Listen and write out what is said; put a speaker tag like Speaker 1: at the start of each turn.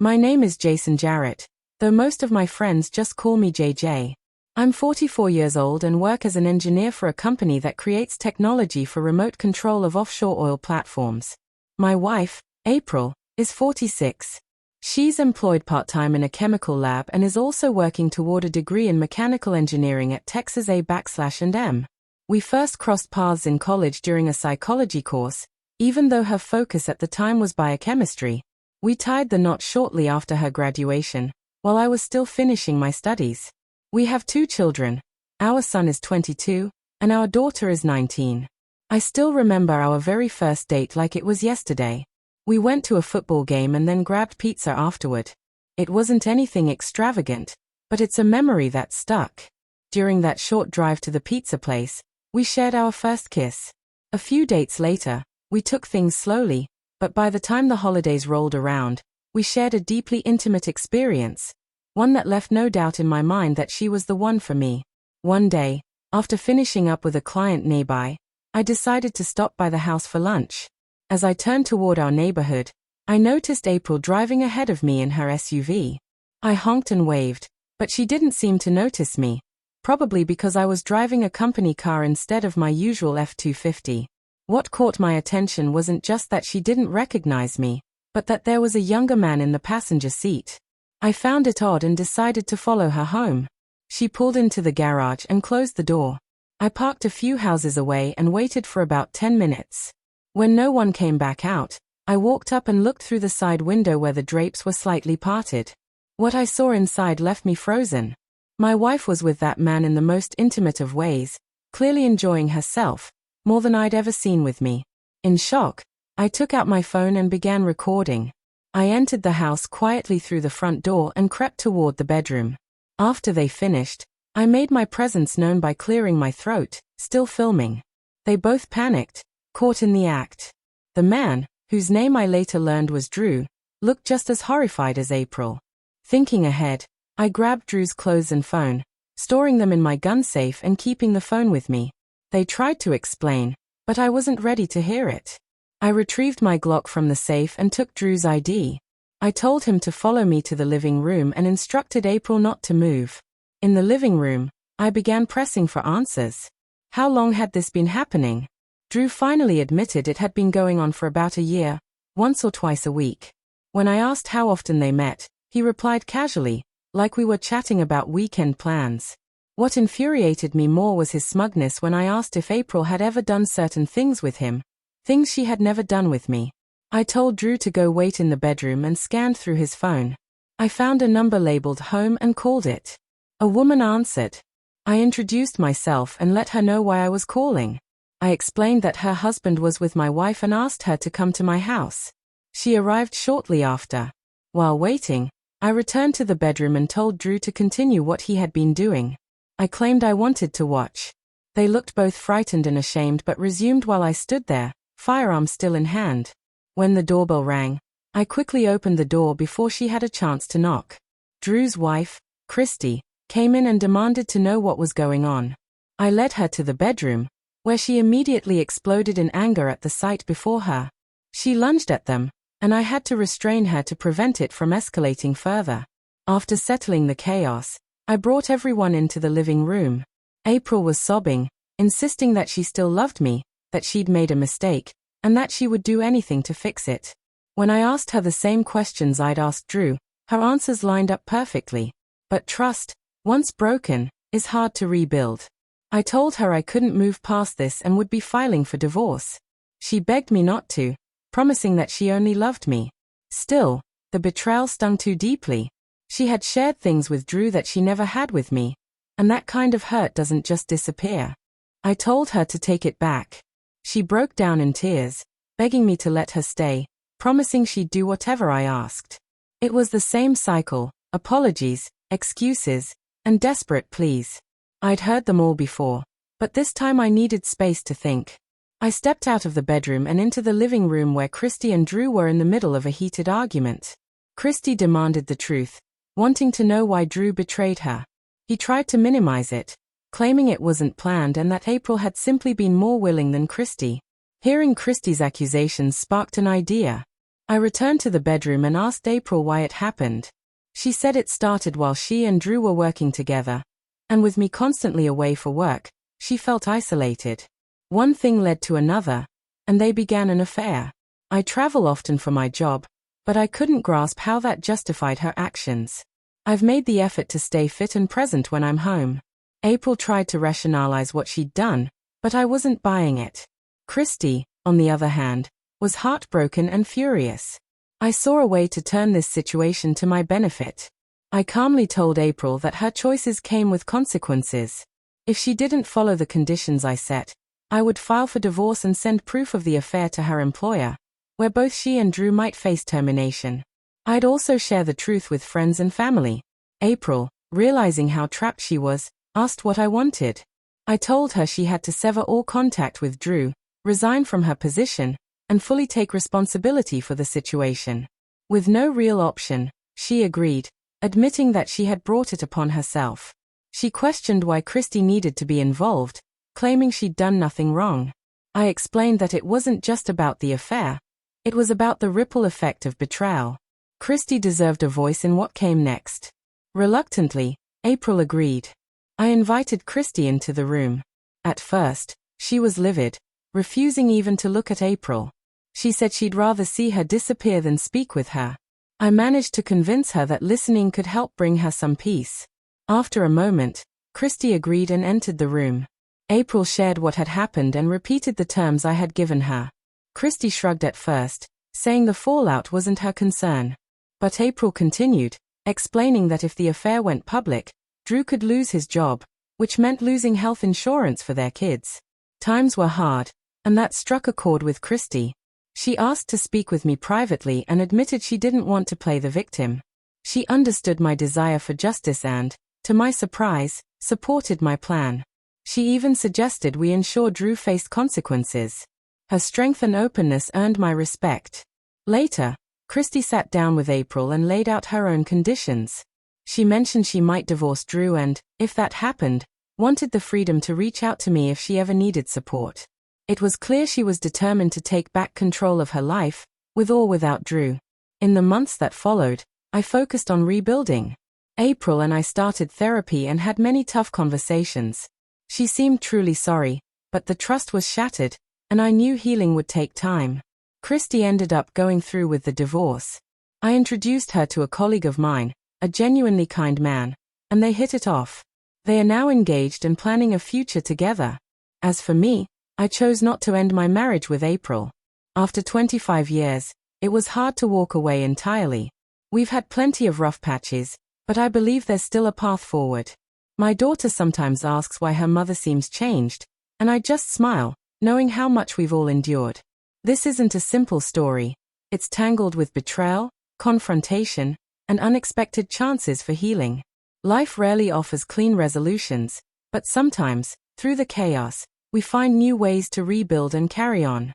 Speaker 1: My name is Jason Jarrett, though most of my friends just call me JJ. I'm 44 years old and work as an engineer for a company that creates technology for remote control of offshore oil platforms. My wife, April, is 46. She's employed part-time in a chemical lab and is also working toward a degree in mechanical engineering at Texas A/M. We first crossed paths in college during a psychology course, even though her focus at the time was biochemistry. We tied the knot shortly after her graduation, while I was still finishing my studies. We have 2 children. Our son is 22, and our daughter is 19. I still remember our very first date like it was yesterday. We went to a football game and then grabbed pizza afterward. It wasn't anything extravagant, but it's a memory that stuck. During that short drive to the pizza place, we shared our first kiss. A few dates later, we took things slowly, but by the time the holidays rolled around, we shared a deeply intimate experience, one that left no doubt in my mind that she was the one for me. One day, after finishing up with a client nearby, I decided to stop by the house for lunch. As I turned toward our neighborhood, I noticed April driving ahead of me in her SUV. I honked and waved, but she didn't seem to notice me, probably because I was driving a company car instead of my usual F-250. What caught my attention wasn't just that she didn't recognize me, but that there was a younger man in the passenger seat. I found it odd and decided to follow her home. She pulled into the garage and closed the door. I parked a few houses away and waited for about 10 minutes. When no one came back out, I walked up and looked through the side window where the drapes were slightly parted. What I saw inside left me frozen. My wife was with that man in the most intimate of ways, clearly enjoying herself, more than I'd ever seen with me. In shock, I took out my phone and began recording. I entered the house quietly through the front door and crept toward the bedroom. After they finished, I made my presence known by clearing my throat, still filming. They both panicked, caught in the act. The man, whose name I later learned was Drew, looked just as horrified as April. Thinking ahead, I grabbed Drew's clothes and phone, storing them in my gun safe and keeping the phone with me. They tried to explain, but I wasn't ready to hear it. I retrieved my Glock from the safe and took Drew's ID. I told him to follow me to the living room and instructed April not to move. In the living room, I began pressing for answers. How long had this been happening? Drew finally admitted it had been going on for about a year, once or twice a week. When I asked how often they met, he replied casually, like we were chatting about weekend plans. What infuriated me more was his smugness when I asked if April had ever done certain things with him, things she had never done with me. I told Drew to go wait in the bedroom and scanned through his phone. I found a number labeled home and called it. A woman answered. I introduced myself and let her know why I was calling. I explained that her husband was with my wife and asked her to come to my house. She arrived shortly after. While waiting, I returned to the bedroom and told Drew to continue what he had been doing. I claimed I wanted to watch. They looked both frightened and ashamed but resumed while I stood there, firearm still in hand. When the doorbell rang, I quickly opened the door before she had a chance to knock. Drew's wife, Christy, came in and demanded to know what was going on. I led her to the bedroom, where she immediately exploded in anger at the sight before her. She lunged at them, and I had to restrain her to prevent it from escalating further. After settling the chaos, I brought everyone into the living room. April was sobbing, insisting that she still loved me, that she'd made a mistake, and that she would do anything to fix it. When I asked her the same questions I'd asked Drew, her answers lined up perfectly. But trust, once broken, is hard to rebuild. I told her I couldn't move past this and would be filing for divorce. She begged me not to, promising that she only loved me. Still, the betrayal stung too deeply. She had shared things with Drew that she never had with me, and that kind of hurt doesn't just disappear. I told her to take it back. She broke down in tears, begging me to let her stay, promising she'd do whatever I asked. It was the same cycle, apologies, excuses, and desperate pleas. I'd heard them all before, but this time I needed space to think. I stepped out of the bedroom and into the living room where Christy and Drew were in the middle of a heated argument. Christy demanded the truth, wanting to know why Drew betrayed her. He tried to minimize it, claiming it wasn't planned and that April had simply been more willing than Christy. Hearing Christy's accusations sparked an idea. I returned to the bedroom and asked April why it happened. She said it started while she and Drew were working together, and with me constantly away for work, she felt isolated. One thing led to another, and they began an affair. I travel often for my job, but I couldn't grasp how that justified her actions. I've made the effort to stay fit and present when I'm home. April tried to rationalize what she'd done, but I wasn't buying it. Christy, on the other hand, was heartbroken and furious. I saw a way to turn this situation to my benefit. I calmly told April that her choices came with consequences. If she didn't follow the conditions I set, I would file for divorce and send proof of the affair to her employer, where both she and Drew might face termination. I'd also share the truth with friends and family. April, realizing how trapped she was, asked what I wanted. I told her she had to sever all contact with Drew, resign from her position, and fully take responsibility for the situation. With no real option, she agreed, admitting that she had brought it upon herself. She questioned why Christy needed to be involved, claiming she'd done nothing wrong. I explained that it wasn't just about the affair. It was about the ripple effect of betrayal. Christy deserved a voice in what came next. Reluctantly, April agreed. I invited Christy into the room. At first, she was livid, refusing even to look at April. She said she'd rather see her disappear than speak with her. I managed to convince her that listening could help bring her some peace. After a moment, Christy agreed and entered the room. April shared what had happened and repeated the terms I had given her. Christy shrugged at first, saying the fallout wasn't her concern. But April continued, explaining that if the affair went public, Drew could lose his job, which meant losing health insurance for their kids. Times were hard, and that struck a chord with Christy. She asked to speak with me privately and admitted she didn't want to play the victim. She understood my desire for justice and, to my surprise, supported my plan. She even suggested we ensure Drew faced consequences. Her strength and openness earned my respect. Later, Christy sat down with April and laid out her own conditions. She mentioned she might divorce Drew and, if that happened, wanted the freedom to reach out to me if she ever needed support. It was clear she was determined to take back control of her life, with or without Drew. In the months that followed, I focused on rebuilding. April and I started therapy and had many tough conversations. She seemed truly sorry, but the trust was shattered, and I knew healing would take time. Christy ended up going through with the divorce. I introduced her to a colleague of mine, a genuinely kind man, and they hit it off. They are now engaged and planning a future together. As for me, I chose not to end my marriage with April. After 25 years, it was hard to walk away entirely. We've had plenty of rough patches, but I believe there's still a path forward. My daughter sometimes asks why her mother seems changed, and I just smile, knowing how much we've all endured. This isn't a simple story. It's tangled with betrayal, confrontation, and unexpected chances for healing. Life rarely offers clean resolutions, but sometimes, through the chaos, we find new ways to rebuild and carry on.